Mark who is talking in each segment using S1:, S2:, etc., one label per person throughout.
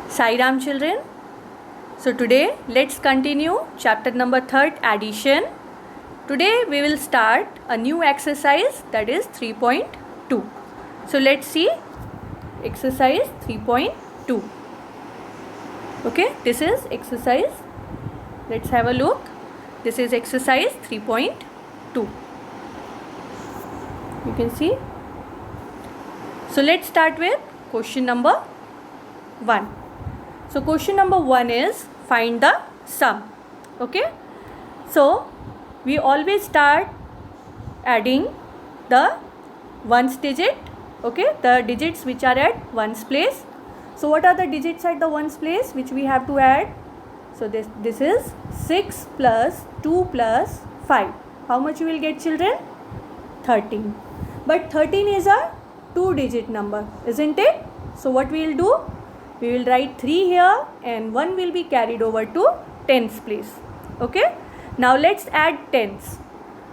S1: Sai Ram children. So today let's continue chapter number 3, addition. Today we will start a new exercise, that is 3.2. So let's see exercise 3.2. Okay, this is exercise. Let's have a look. This is exercise 3.2. You can see. So let's start with question number 1. So question number 1 is find the sum. Okay. So we always start adding the ones digit. Okay, the digits which are at ones place. So what are the digits at the ones place which we have to add? So this is 6 plus 2 plus 5. How much you will get, children? 13. But 13 is a 2-digit number, isn't it? So what we will do? We will write 3 here and 1 will be carried over to tens place. Okay. Now let's add tens.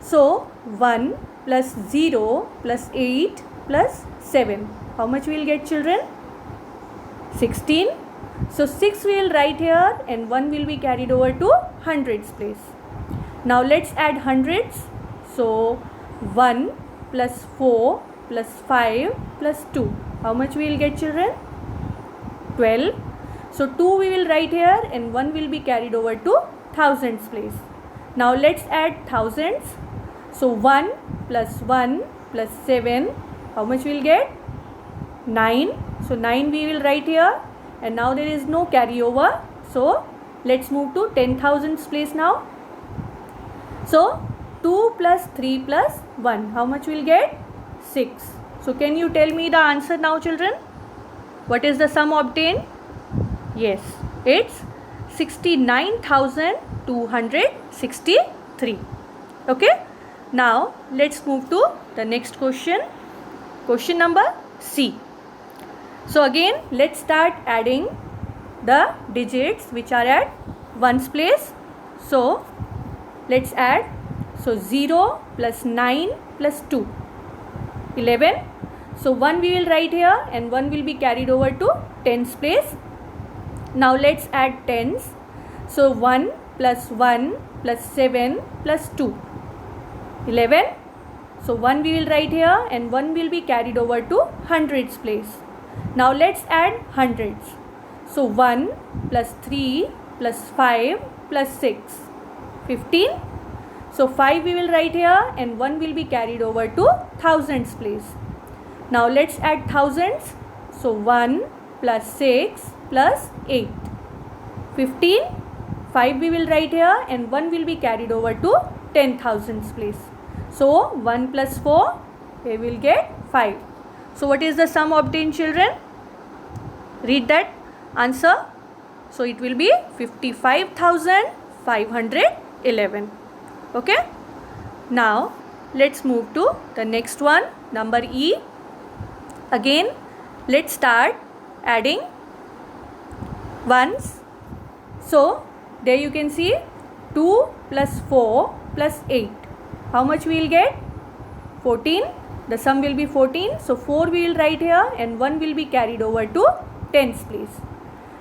S1: So 1 plus 0 plus 8 plus 7. How much we will get, children? 16. So 6 we will write here and 1 will be carried over to hundreds place. Now let's add hundreds. So 1 plus 4 plus 5 plus 2. How much we will get, children? 12. So 2 we will write here and 1 will be carried over to thousands place. Now let's add thousands. So 1 plus 1 plus 7. How much we will get? 9. So 9 we will write here and now there is no carryover. So let's move to 10,000s place now. So 2 plus 3 plus 1. How much we will get? 6. So can you tell me the answer now, children? What is the sum obtained? Yes, it's 69,263. Okay. Now let's move to the next question. Question number C. So again let's start adding the digits which are at ones place. So let's add. So 0 plus 9 plus 2. 11. So 1 we will write here and 1 will be carried over to tens place. Now let's add tens. So 1 plus 1 plus 7 plus 2. 11. So 1 we will write here and 1 will be carried over to hundreds place. Now let's add hundreds. So 1 plus 3 plus 5 plus 6. 15. So 5 we will write here and 1 will be carried over to thousands place. Now let's add thousands. So 1 plus 6 plus 8. 15. 5 we will write here and 1 will be carried over to 10,000s place. So 1 plus 4 we will get 5. So what is the sum obtained, children? Read that answer. So it will be 55,511. Okay. Now let's move to the next one, number E. Again let's start adding ones. So there you can see 2 plus 4 plus 8. How much we will get? 14. The sum will be 14. So 4 we will write here and 1 will be carried over to tens place.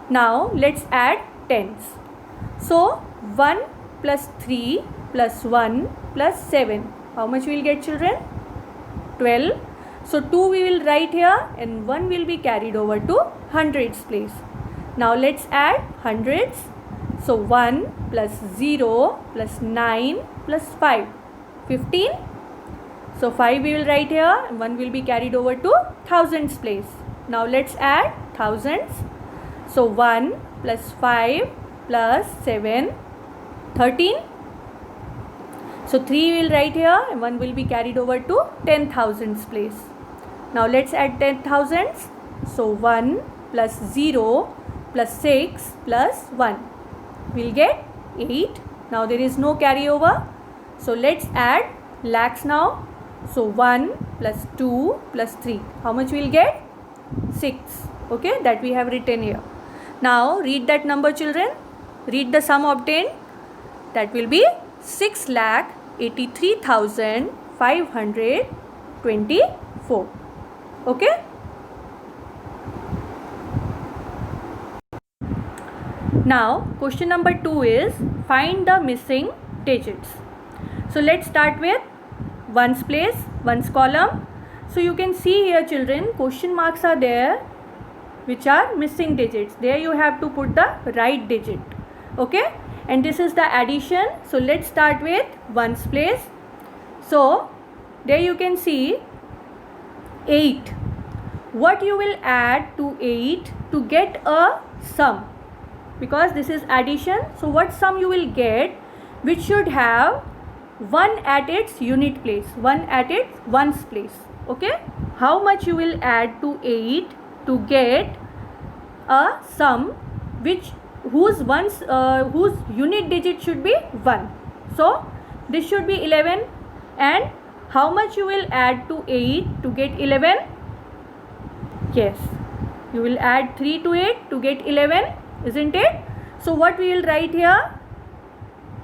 S1: Now let's add tens. So 1 plus 3 plus 1 plus 7. How much we will get, children? 12. So 2 we will write here and 1 will be carried over to hundreds place. Now let's add hundreds. So 1 plus 0 plus 9 plus 5. 15. So 5 we will write here and 1 will be carried over to thousands place. Now let's add thousands. So 1 plus 5 plus 7. 13. So 3 we will write here and 1 will be carried over to 10,000s place. Now let's add 10,000s. So 1 plus 0 plus 6 plus 1. We'll get 8. Now there is no carryover. So let's add lakhs now. So 1 plus 2 plus 3. How much we'll get? 6. Okay, that we have written here. Now read that number, children. Read the sum obtained. That will be 6,83,524. Okay. Now question number 2 is find the missing digits. So let's start with ones place, ones column. So you can see here children, question marks are there which are missing digits. There you have to put the right digit. Okay, and this is the addition. So let's start with ones place. So there you can see 8. What you will add to 8 to get a sum? Because this is addition, so what sum you will get which should have 1 at its unit place, 1 at its ones place. Okay, how much you will add to 8 to get a sum whose unit digit should be 1. So this should be 11. And how much you will add to 8 to get 11? Yes, you will add 3 to 8 to get 11, isn't it? So what we will write here?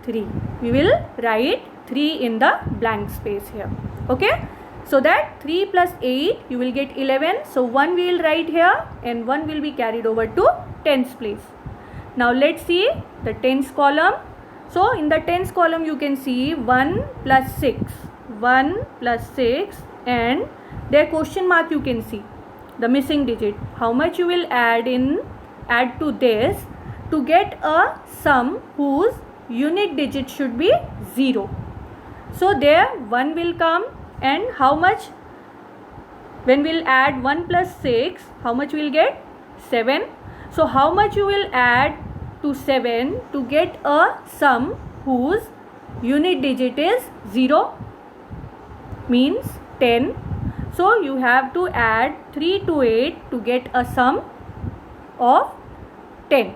S1: 3. We will write 3 in the blank space here. Okay, so that 3 plus 8 you will get 11. So 1 we will write here and 1 will be carried over to tens place. Now let's see the tens column. So in the tens column you can see 1 plus 6, 1 plus 6, and their question mark you can see the missing digit. How much you will add to this to get a sum whose unit digit should be 0. So there 1 will come, and how much when we'll add 1 plus 6, how much we'll get? 7. So how much you will add to 7 to get a sum whose unit digit is 0? Means 10. So you have to add 3 to 8 to get a sum of 10,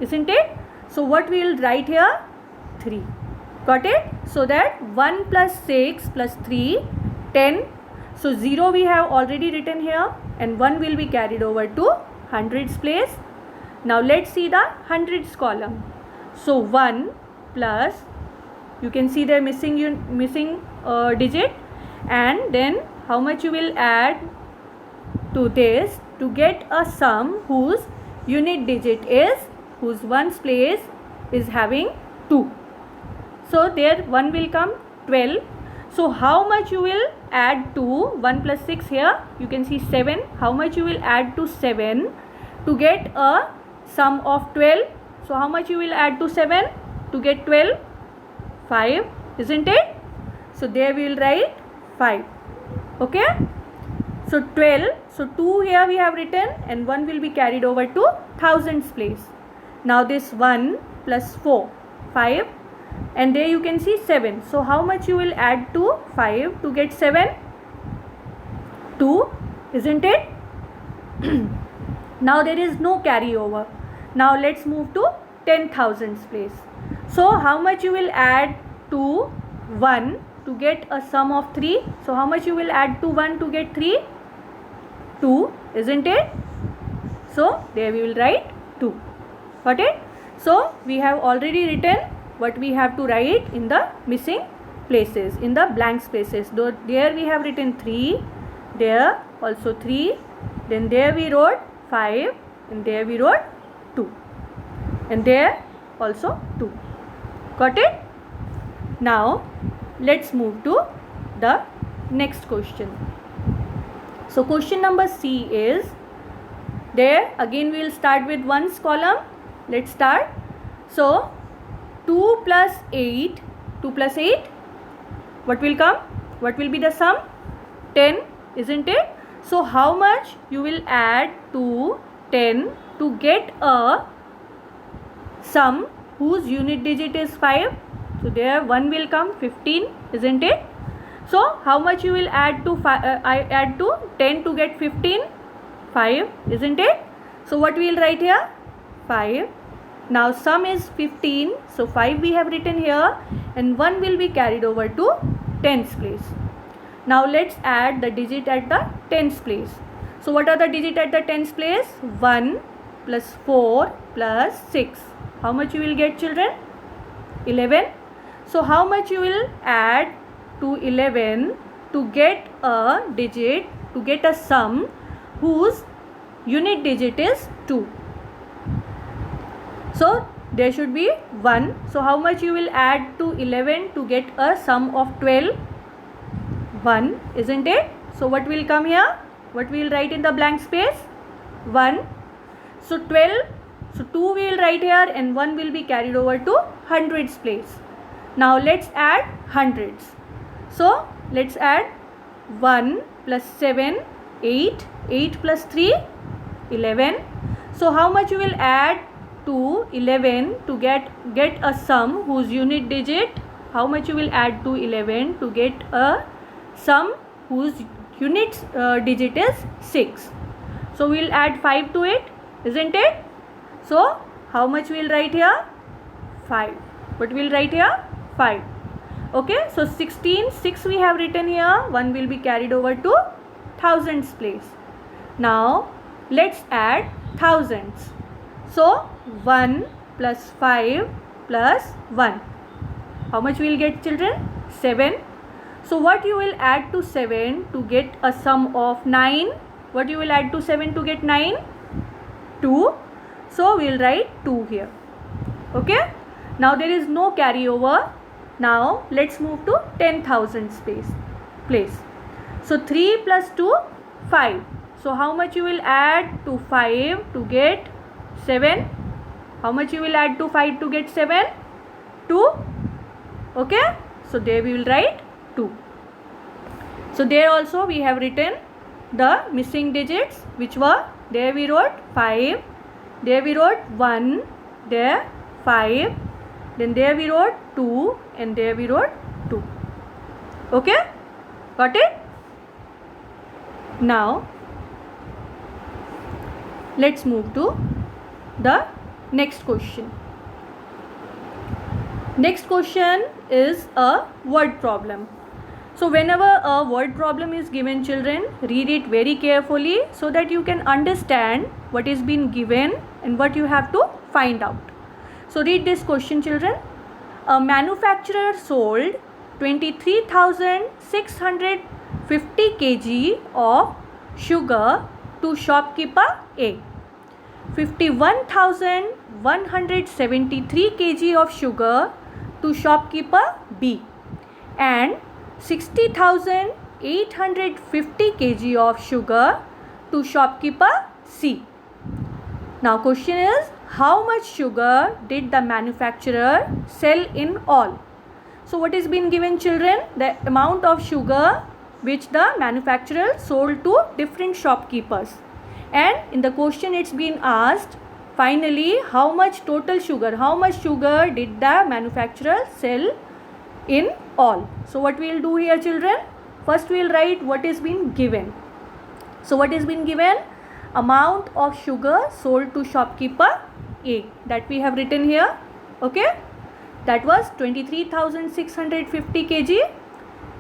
S1: isn't it? So what we will write here? 3. Got it? So that 1 plus 6 plus 3, 10. So 0 we have already written here, and 1 will be carried over to hundreds place. Now let's see the hundreds column. So 1 plus, you can see the missing digit, and then how much you will add to this to get a sum whose unit digit is, whose ones place is having 2. So there 1 will come, 12. So how much you will add to 1 plus 6 here? You can see 7. How much you will add to 7 to get a sum of 12? So how much you will add to 7 to get 12? 5, isn't it? So there we will write 5. Okay, so 12. So 2 here we have written, and 1 will be carried over to thousands place. Now this 1 plus 4, 5, and there you can see 7. So how much you will add to 5 to get 7? 2, isn't it? Now there is no carryover. Now let's move to 10,000s place. So how much you will add to 1 to get a sum of 3? So how much you will add to 1 to get 3? 2, isn't it? So there we will write 2. Got it? So we have already written what we have to write in the missing places, in the blank spaces. Though there we have written 3, there also 3, then there we wrote 5, and there we wrote 2, and there also 2. Got it? Now let's move to the next question. So question number C is, there again we will start with ones column. Let's start. So 2 plus 8, 2 plus 8, what will come? What will be the sum? 10, isn't it? So how much you will add to 10 to get a sum whose unit digit is 5? So there 1 will come, 15, isn't it? So how much you will add to add to 10 to get 15? 5, isn't it? So what we will write here? 5. Now sum is 15, so 5 we have written here, and 1 will be carried over to tens place. Now let's add the digit at the tens place. So what are the digit at the tens place? 1 plus 4 plus 6. How much you will get, children? 11. So how much you will add to 11 to get a digit, to get a sum whose unit digit is 2? So there should be 1. So how much you will add to 11 to get a sum of 12? 1, isn't it? So what will come here? What we will write in the blank space? 1. So 12. So 2 we will write here and 1 will be carried over to hundreds place. Now let's add hundreds. So let's add 1 plus 7, 8. 8 plus 3, 11. So how much you will add to 11 to get a sum whose unit digit? How much you will add to 11 to get a sum whose unit digit is 6? So we will add 5 to it, isn't it? So how much we will write here? 5. What we will write here? 5. Okay, so 16, 6 we have written here. 1 will be carried over to thousands place. Now let's add thousands. So 1 plus 5 plus 1. How much we will get, children? 7. So what you will add to 7 to get a sum of 9? What you will add to 7 to get 9? 2. So we will write 2 here. Okay. Now there is no carryover. Now let's move to 10,000 place. So 3 plus 2, 5. So how much you will add to 5 to get 7? How much you will add to 5 to get 7? 2. Okay. So there we will write 2. So there also we have written the missing digits, which were, there we wrote 5, there we wrote 1, there 5, then there we wrote 2, and there we wrote 2. Okay. Got it? Now let's move to the next question. Next question is a word problem. So whenever a word problem is given, children, read it very carefully so that you can understand what is being given and what you have to find out. So read this question, children. A manufacturer sold 23,650 kg of sugar to shopkeeper A, 51,173 kg of sugar to shopkeeper B, and 60,850 kg of sugar to shopkeeper C. Now question is, how much sugar did the manufacturer sell in all? So what is being given, children? The amount of sugar which the manufacturer sold to different shopkeepers. And in the question it's been asked, finally, how much total sugar, how much sugar did the manufacturer sell in all? So what we will do here, children? First we will write what is being given. So what is being given? Amount of sugar sold to shopkeeper A, that we have written here. Okay, that was 23,650 kg.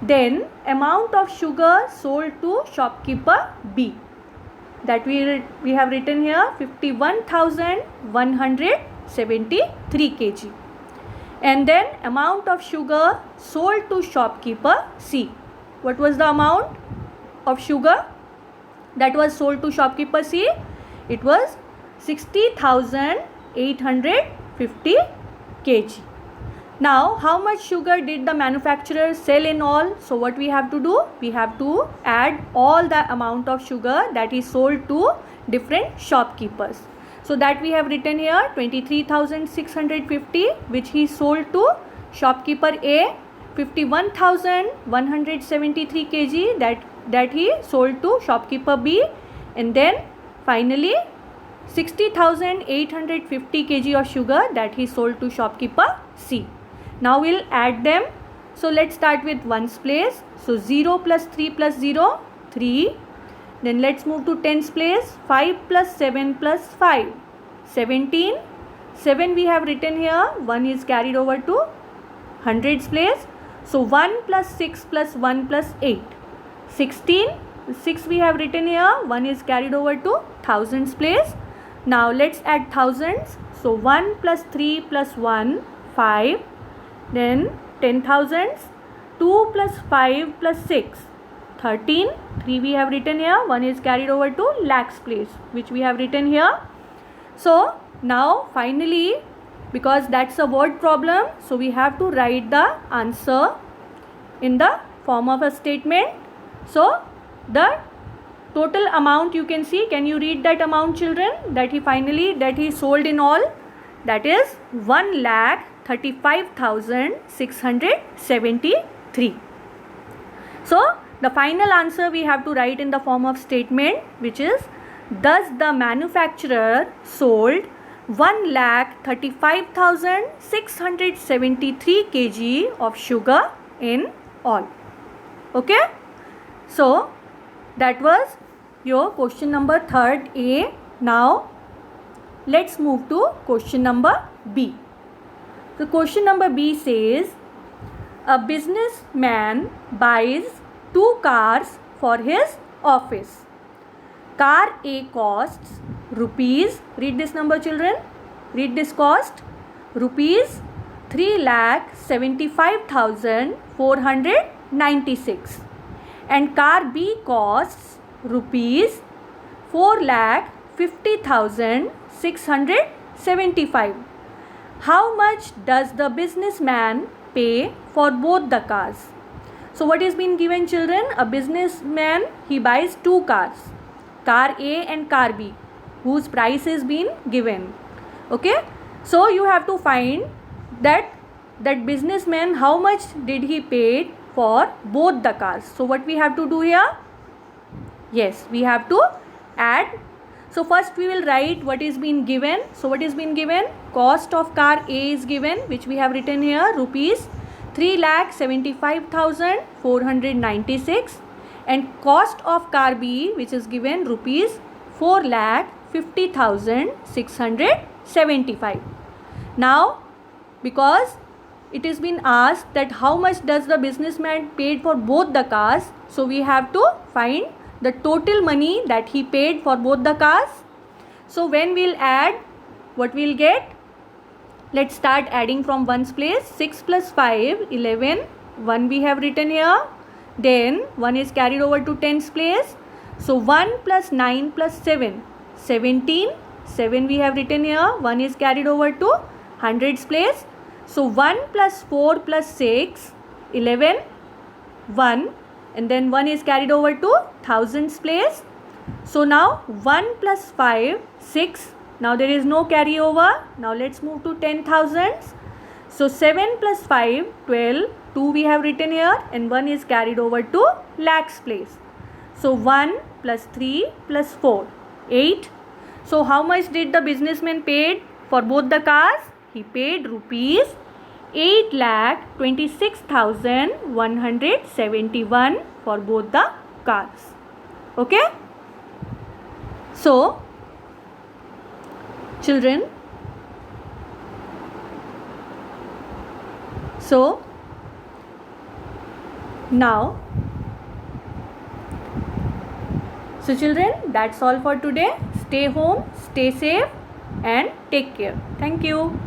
S1: Then amount of sugar sold to shopkeeper B, that we have written here 51,173 kg. And then amount of sugar sold to shopkeeper C. What was the amount of sugar that was sold to shopkeeper C? It was 60,850 kg. Now how much sugar did the manufacturer sell in all? So what we have to do? We have to add all the amount of sugar that is sold to different shopkeepers. So that we have written here 23,650 which he sold to shopkeeper A, 51,173 kg that he sold to shopkeeper B, and then finally 60,850 kg of sugar that he sold to shopkeeper C. Now we'll add them. So let's start with ones place. So 0 plus 3 plus 0, 3. Then let's move to tens place. 5 plus 7 plus 5, 17. 7 we have written here. 1 is carried over to hundreds place. So 1 plus 6 plus 1 plus 8, 16. 6 we have written here. 1 is carried over to thousands place. Now let's add thousands. So 1 plus 3 plus 1, 5. Then 10,000s. 2 plus 5 plus 6, 13. 3 we have written here. 1 is carried over to lakhs place, which we have written here. So Now finally, because that's a word problem, so we have to write the answer in the form of a statement. So the total amount you can see, can you read that amount, children, that he sold in all? That is 1,35,673. So the final answer we have to write in the form of statement, which is, thus the manufacturer sold 1,35,673 kg of sugar in all. Okay, so that was your question number 3rd A. Now let's move to question number B. So question number B says, a businessman buys 2 cars for his office. Car A costs rupees, read this number, children, read this cost, rupees 3,75,496, and car B costs rupees 4,50,675. How much does the businessman pay for both the cars? So what is being given, children? A businessman, he buys 2 cars, car A and car B, whose price is being given. Okay, so you have to find that businessman, how much did he pay for both the cars. So what we have to do here? Yes, we have to add. So first we will write what is being given. So what is being given? Cost of car A is given, which we have written here, rupees 3,75,496, and cost of car B, which is given, rupees 4,50,675. Now because it is been asked that how much does the businessman paid for both the cars, so we have to find the total money that he paid for both the cars. So when we'll add, what we'll get? Let's start adding from 1's place. 6 plus 5, 11. 1 we have written here. Then 1 is carried over to 10's place. So 1 plus 9 plus 7, 17. 7 we have written here. 1 is carried over to 100's place. So 1 plus 4 plus 6, 11. 1. And then 1 is carried over to 1000's place. So now 1 plus 5, 6. Now there is no carryover. Now let's move to 10,000s. So 7 plus 5, 12. 2 we have written here, and 1 is carried over to lakhs place. So 1 plus 3 plus 4, 8. So how much did the businessman paid for both the cars? He paid rupees 8,26,171 for both the cars. Okay. So children, so now, so children, that's all for today. Stay home, stay safe, and take care. Thank you.